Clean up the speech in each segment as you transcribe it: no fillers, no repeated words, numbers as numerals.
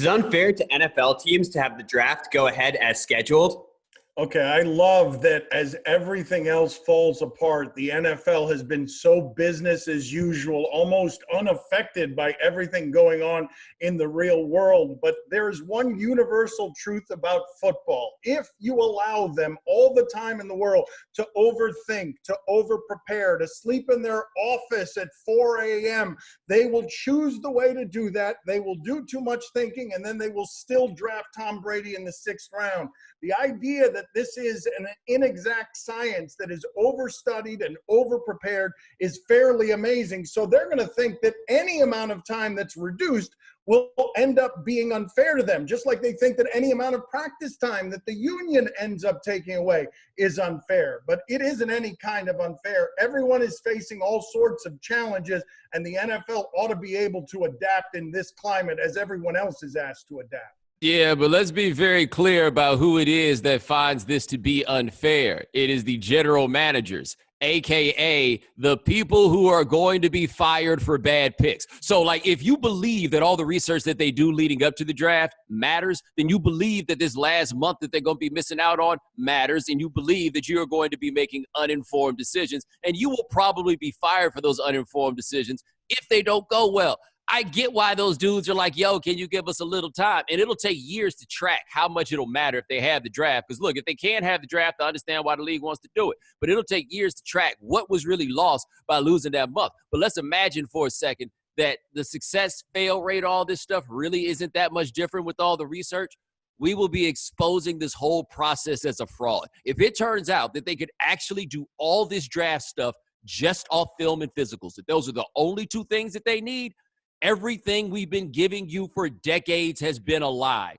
Is it unfair to NFL teams to have the draft go ahead as scheduled? Okay, I love that as everything else falls apart, the NFL has been so business as usual, almost unaffected by everything going on in the real world. But there is one universal truth about football. If you allow them all the time in the world to overthink, to overprepare, to sleep in their office at 4 a.m., they will choose the way to do that. They will do too much thinking, and then they will still draft Tom Brady in the 6th round. The idea that this is an inexact science that is overstudied and overprepared is fairly amazing. So they're going to think that any amount of time that's reduced will end up being unfair to them, just like they think that any amount of practice time that the union ends up taking away is unfair. But it isn't any kind of unfair. Everyone is facing all sorts of challenges, and the NFL ought to be able to adapt in this climate as everyone else is asked to adapt. Yeah, but let's be very clear about who it is that finds this to be unfair. It is the general managers, a.k.a. the people who are going to be fired for bad picks. So, like, if you believe that all the research that they do leading up to the draft matters, then you believe that this last month that they're going to be missing out on matters, and you believe that you're going to be making uninformed decisions, and you will probably be fired for those uninformed decisions if they don't go well. I get why those dudes are like, yo, can you give us a little time? And it'll take years to track how much it'll matter if they have the draft. Because, look, if they can't have the draft, I understand why the league wants to do it. But it'll take years to track what was really lost by losing that month. But let's imagine for a second that the success, fail rate, all this stuff really isn't that much different with all the research. We will be exposing this whole process as a fraud. If it turns out that they could actually do all this draft stuff just off film and physicals, that those are the only two things that they need, everything we've been giving you for decades has been a lie.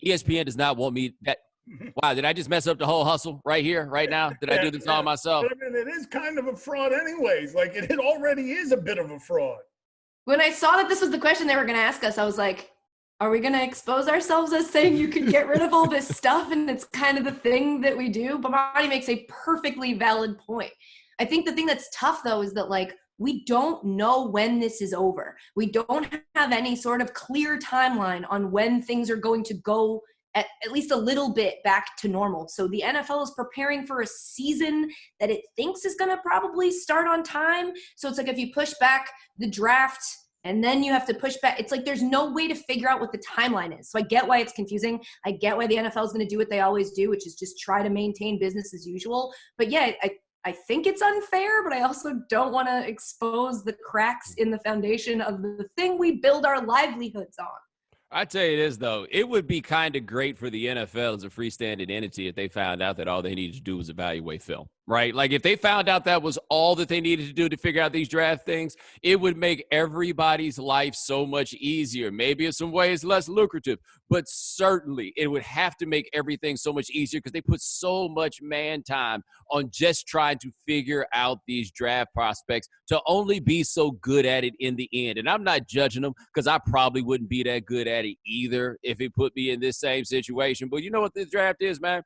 ESPN does not want me that. Wow, did I just mess up the whole hustle right here, right now? Did I do this all myself? But I mean, it is kind of a fraud anyways. Like, it already is a bit of a fraud. When I saw that this was the question they were going to ask us, I was like, are we going to expose ourselves as saying you can get rid of all this stuff and it's kind of the thing that we do? Bomani makes a perfectly valid point. I think the thing that's tough, though, is that, like, we don't know when this is over. We don't have any sort of clear timeline on when things are going to go at least a little bit back to normal. So the NFL is preparing for a season that it thinks is going to probably start on time. So it's like if you push back the draft and then you have to push back, it's like there's no way to figure out what the timeline is. So I get why it's confusing. I get why the NFL is going to do what they always do, which is just try to maintain business as usual. But yeah, I think it's unfair, but I also don't want to expose the cracks in the foundation of the thing we build our livelihoods on. I tell you this, though, it would be kind of great for the NFL as a freestanding entity if they found out that all they needed to do was evaluate film, right? Like, if they found out that was all that they needed to do to figure out these draft things, it would make everybody's life so much easier. Maybe in some ways less lucrative, but certainly it would have to make everything so much easier because they put so much man time on just trying to figure out these draft prospects to only be so good at it in the end. And I'm not judging them because I probably wouldn't be that good at it either if it put me in this same situation. But you know what this draft is, man?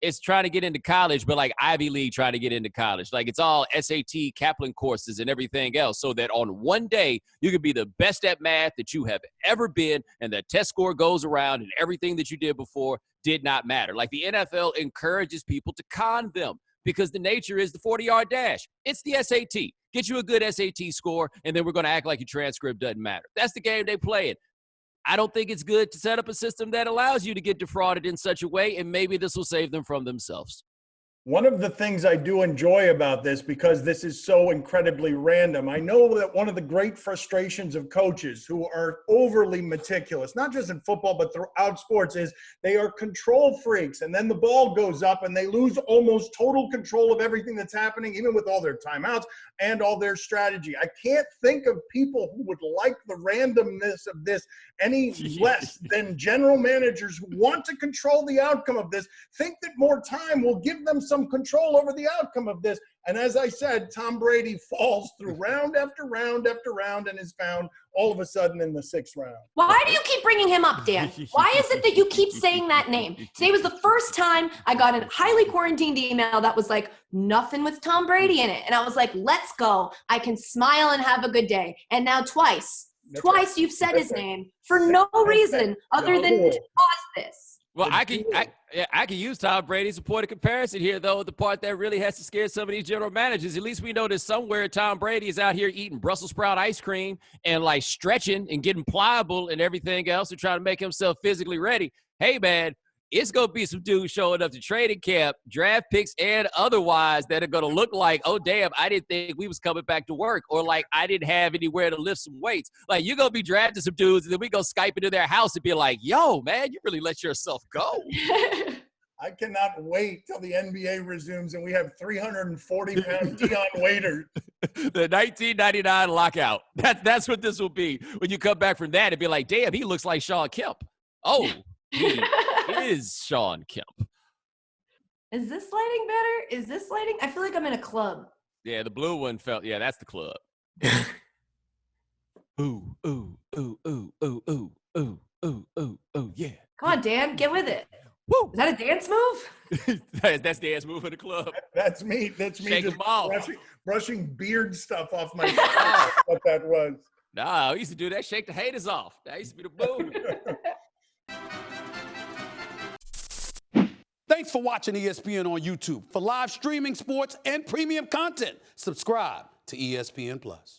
It's trying to get into college, but like Ivy League trying to get into college. Like, it's all SAT, Kaplan courses, and everything else, so that on one day you can be the best at math that you have ever been, and the test score goes around, and everything that you did before did not matter. Like, the NFL encourages people to con them because the nature is the 40-yard dash. It's the SAT. Get you a good SAT score, and then we're going to act like your transcript doesn't matter. That's the game they play in. I don't think it's good to set up a system that allows you to get defrauded in such a way, and maybe this will save them from themselves. One of the things I do enjoy about this, because this is so incredibly random, I know that one of the great frustrations of coaches who are overly meticulous, not just in football but throughout sports, is they are control freaks, and then the ball goes up and they lose almost total control of everything that's happening, even with all their timeouts and all their strategy. I can't think of people who would like the randomness of this any less than general managers who want to control the outcome of this, think that more time will give them some control over the outcome of this. And as I said, Tom Brady falls through round after round after round and is found all of a sudden in the 6th round. Why do you keep bringing him up, Dan? Why is it that you keep saying that name? Today was the first time I got a highly quarantined email that was like, nothing with Tom Brady in it. And I was like, let's go. I can smile and have a good day. And now twice Twice you've said his name for no reason other than to cause this. Well, I can use Tom Brady's supported comparison here, though. The part that really has to scare some of these general managers. At least we know that somewhere Tom Brady is out here eating Brussels sprout ice cream and like stretching and getting pliable and everything else to try to make himself physically ready. Hey, man, it's going to be some dudes showing up to training camp, draft picks and otherwise, that are going to look like, oh, damn, I didn't think we was coming back to work, or like I didn't have anywhere to lift some weights. Like, you're going to be drafting some dudes, and then we go Skype into their house and be like, yo, man, you really let yourself go. I cannot wait till the NBA resumes and we have 340-pound Dion Waiters. The 1999 lockout. That's what this will be. When you come back from that, it'd be like, damn, he looks like Sean Kemp. Oh, he is Sean Kemp. Is this lighting better? Is this lighting? I feel like I'm in a club. Yeah, the blue one felt. Yeah, that's the club. Ooh, ooh, ooh, ooh, ooh, ooh, ooh, ooh, ooh, ooh, yeah. Come on, Dan, get with it. Woo. Is that a dance move? That's dance move in the club. That's me. That's me. Shake Just them off. brushing beard stuff off my face. What that was. Nah, I used to do that. Shake the haters off. That used to be the move. Thanks for watching ESPN on YouTube. For live streaming sports and premium content, subscribe to ESPN+.